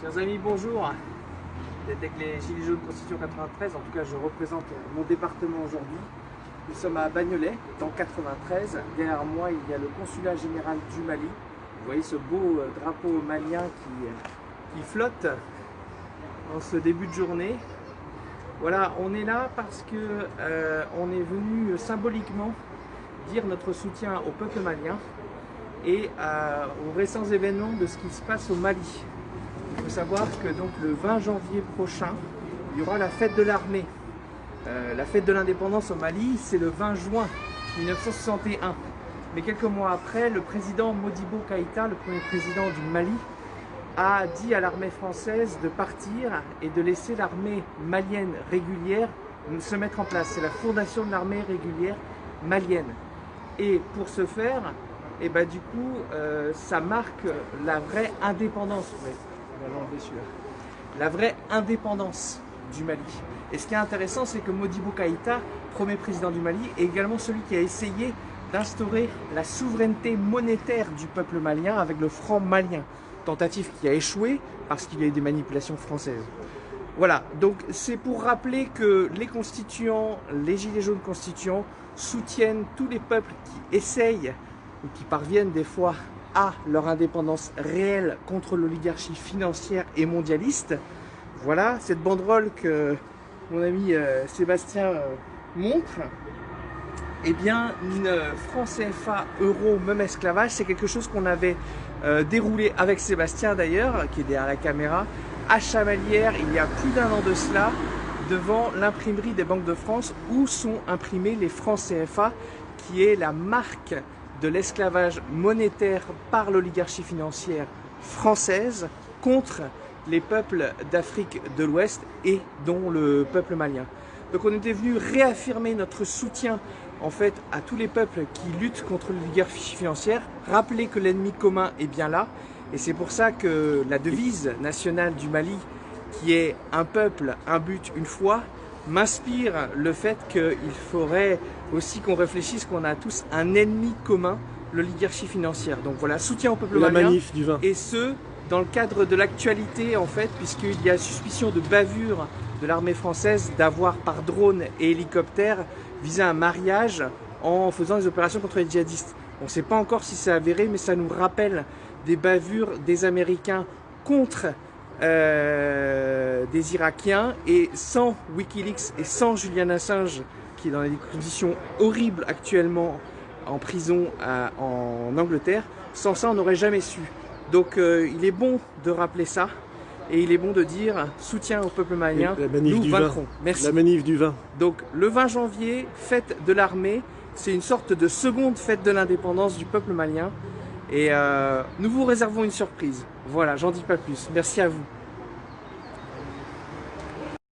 Chers amis, bonjour. D'être avec les Gilets jaunes Constitution 93, en tout cas je représente mon département aujourd'hui. Nous sommes à Bagnolet, dans 93. Derrière moi, il y a le consulat général du Mali. Vous voyez ce beau drapeau malien qui flotte en ce début de journée. Voilà, on est là parce que on est venu symboliquement dire notre soutien au peuple malien et aux récents événements de ce qui se passe au Mali. Il faut savoir que donc le 20 janvier prochain, il y aura la fête de l'armée. La fête de l'indépendance au Mali, c'est le 20 juin 1961. Mais quelques mois après, le président Modibo Keïta, le premier président du Mali, a dit à l'armée française de partir et de laisser l'armée malienne régulière se mettre en place. C'est la fondation de l'armée régulière malienne. Et pour ce faire, et bah, du coup, ça marque la vraie indépendance. La vraie indépendance du Mali. Et ce qui est intéressant, c'est que Modibo Keïta, premier président du Mali, est également celui qui a essayé d'instaurer la souveraineté monétaire du peuple malien avec le franc malien. Tentative qui a échoué parce qu'il y a eu des manipulations françaises. Voilà, donc c'est pour rappeler que les constituants, les Gilets jaunes constituants, soutiennent tous les peuples qui essayent ou qui parviennent des fois à leur indépendance réelle contre l'oligarchie financière et mondialiste. Voilà, cette banderole que mon ami Sébastien montre, eh bien, une franc CFA, euro, même esclavage, c'est quelque chose qu'on avait déroulé avec Sébastien d'ailleurs, qui est derrière la caméra, à Chamalières, il y a plus d'un an de cela, devant l'imprimerie des banques de France, où sont imprimés les francs CFA, qui est la marque de l'esclavage monétaire par l'oligarchie financière française contre les peuples d'Afrique de l'Ouest et dont le peuple malien. Donc on était venu réaffirmer notre soutien en fait à tous les peuples qui luttent contre l'oligarchie financière, rappeler que l'ennemi commun est bien là, et c'est pour ça que la devise nationale du Mali, qui est un peuple, un but, une foi, m'inspire le fait qu'il faudrait aussi qu'on réfléchisse qu'on a tous un ennemi commun, l'oligarchie financière. Donc voilà, soutien au peuple malien, manif du 20. Et ce, dans le cadre de l'actualité en fait, puisqu'il y a suspicion de bavure de l'armée française d'avoir par drone et hélicoptère visé un mariage en faisant des opérations contre les djihadistes. On ne sait pas encore si c'est avéré, mais ça nous rappelle des bavures des Américains contre des Irakiens, et sans Wikileaks et sans Julian Assange, qui est dans des conditions horribles actuellement en prison en Angleterre, sans ça on n'aurait jamais su. Donc il est bon de rappeler ça, et il est bon de dire soutien au peuple malien, nous vaincrons. Merci. La manif du 20. Donc le 20 janvier, fête de l'armée, c'est une sorte de seconde fête de l'indépendance du peuple malien, et nous vous réservons une surprise. Voilà, j'en dis pas plus. Merci à vous.